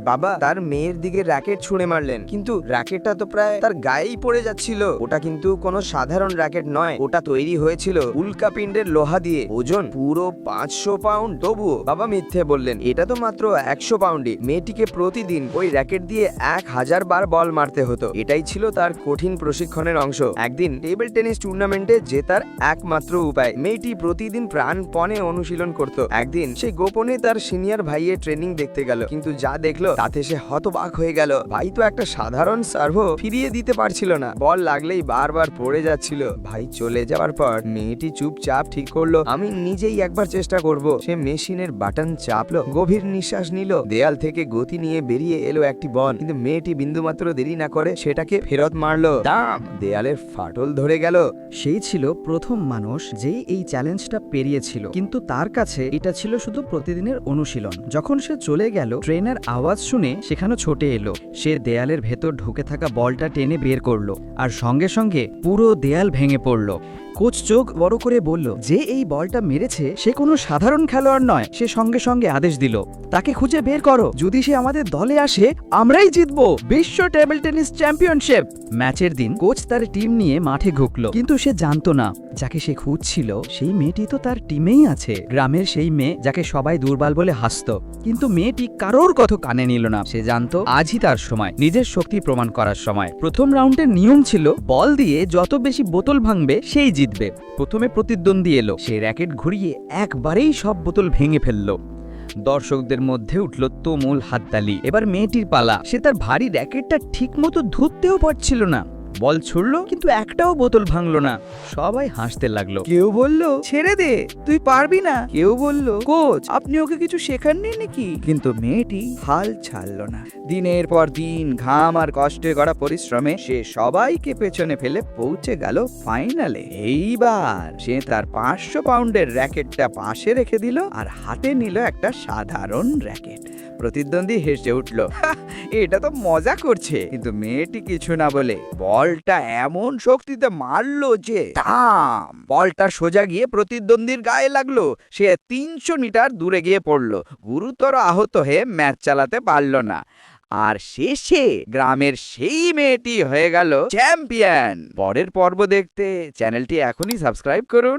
বাবা তার মেয়ের দিকে র্যাকেট ছুঁড়ে মারলেন, কিন্তু র্যাকেটটা তো প্রায় তার গায়েই পড়ে যাচ্ছিল। ওটা কিন্তু কোনো সাধারণ র্যাকেট নয়, ওটা তৈরি হয়েছিল উল্কাপিণ্ডের লোহা দিয়ে, ওজন পুরো 500 পাউন্ড। তবুও বাবা মিথ্যে বললেন, এটা তো মাত্র 100 পাউন্ডই। মেয়েটিকে প্রতিদিন ওই র্যাকেট দিয়ে 1000 বার বল মারতে হতো। এটাই ছিল তার কঠিন প্রশিক্ষণের অংশ। একদিন টেবিল টেনিস টুর্নামেন্টে জেতার একমাত্র উপায়। মেয়েটি প্রতিদিন প্রাণপণে অনুশীলন করত। একদিন সে গোপনে তার সিনিয়র ভাইয়ের ট্রেনিং দেখতে গেল, কিন্তু যা দেখলো তাতে সে হতবাক হয়ে গেল। ভাই তো একটা সাধারণ সার্ভো ফিরিয়ে দিতে পারছিল না, বল লাগলেই বারবার পড়ে যাচ্ছিল। ভাই চলে যাওয়ার পর মেয়েটি চুপচাপ ঠিক করলো, আমি নিজেই একবার চেষ্টা করব। সে মেশিনের বাটন চাপলো, গভীর নিঃশ্বাস নিল, দেয়াল থেকে গতি নিয়ে বেরিয়ে এলো একটি বল। কিন্তু মেয়েটি বিন্দুমাত্র দেরি না করে সেটাকে ফেরত মারলো। দাম দেয়ালের ফাটল ধরে গেল। সেই ছিল প্রথম মানুষ যে এই চ্যালেঞ্জটা পেরিয়েছিল, কিন্তু তার কাছে এটা ছিল শুধু প্রতিদিনের অনুশীলন। যখন সে চলে গেল, ট্রেনের আওয়াজ শুনে সেখানে ছুটে এলো। সে দেয়ালের ভেতর ঢুকে থাকা বলটা টেনে বের করলো, আর সঙ্গে সঙ্গে পুরো দেয়াল ভেঙে পড়ল। কোচ চোখ বড় করে বলল, যে এই বলটা মেরেছে সে কোনো সাধারণ খেলোয়াড় নয়। সে সঙ্গে সঙ্গে আদেশ দিল, তাকে খুঁজে বের করো। যদি সে আমাদের দলে আসে, আমরাই জিতবো বিশ্ব টেবিল টেনিস চ্যাম্পিয়নশিপ। ম্যাচের দিন কোচ তার টিম নিয়ে মাঠে ঢুকলো, কিন্তু সে জানতো না যাকে সে খুঁজছিল সেই মেয়েটি তো তার টিমেই আছে। গ্রামের সেই মেয়ে যাকে সবাই দুর্বল বলে হাসতো, কিন্তু মেয়েটি কারোর কথা কানে নিল না। সে জানতো আজই তার সময়, নিজের শক্তি প্রমাণ করার সময়। প্রথম রাউন্ডের নিয়ম ছিল বল দিয়ে যত বেশি বোতল ভাঙবে সেই জিতবে। প্রথমে প্রতিদ্বন্দ্বী এলো, সে র্যাকেট ঘুরিয়ে একবারেই সব বোতল ভেঙে ফেললো। দর্শকদের মধ্যে উঠল তুমুল হাততালি। এবার মেয়েটির পালা। সে তার ভারী র্যাকেটটা ঠিকমতো ধরতেও পারছিল না। বল ছুড়লো, কিন্তু একটাও বোতল ভাঙলো না। সবাই হাসতে লাগলো। কেউ বলল, ছেড়ে দে, তুই পারবি না। কেউ বলল, কোচ আপনি ওকে কিছু শেখাননি নাকি? কিন্তু মেয়েটি হাল ছাড়লো না। দিনের পর দিন ঘাম আর কষ্টে করা পরিশ্রমে সে সবাইকে পেছনে ফেলে পৌঁছে গেল ফাইনালে। এইবার সে তার 500 পাউন্ডের র্যাকেটটা পাশে রেখে দিল আর হাতে নিল একটা সাধারণ র্যাকেট। প্রতিদ্বন্দ্বী হেসে উঠল, এটা তো মজা করছে। কিন্তু মেয়েটি কিছু না বলে বলটা এমন শক্তিতে মারলো যে বলটা সোজা গিয়ে প্রতিদ্বন্দ্বীর গায়ে লাগলো। সে 300 মিটার দূরে গিয়ে পড়লো, গুরুতর আহত হয়ে ম্যাচ চালাতে পারল না। আর শেষে গ্রামের সেই মেয়েটি হয়ে গেল চ্যাম্পিয়ন। পরের পর্ব দেখতে চ্যানেলটি এখনই সাবস্ক্রাইব করুন।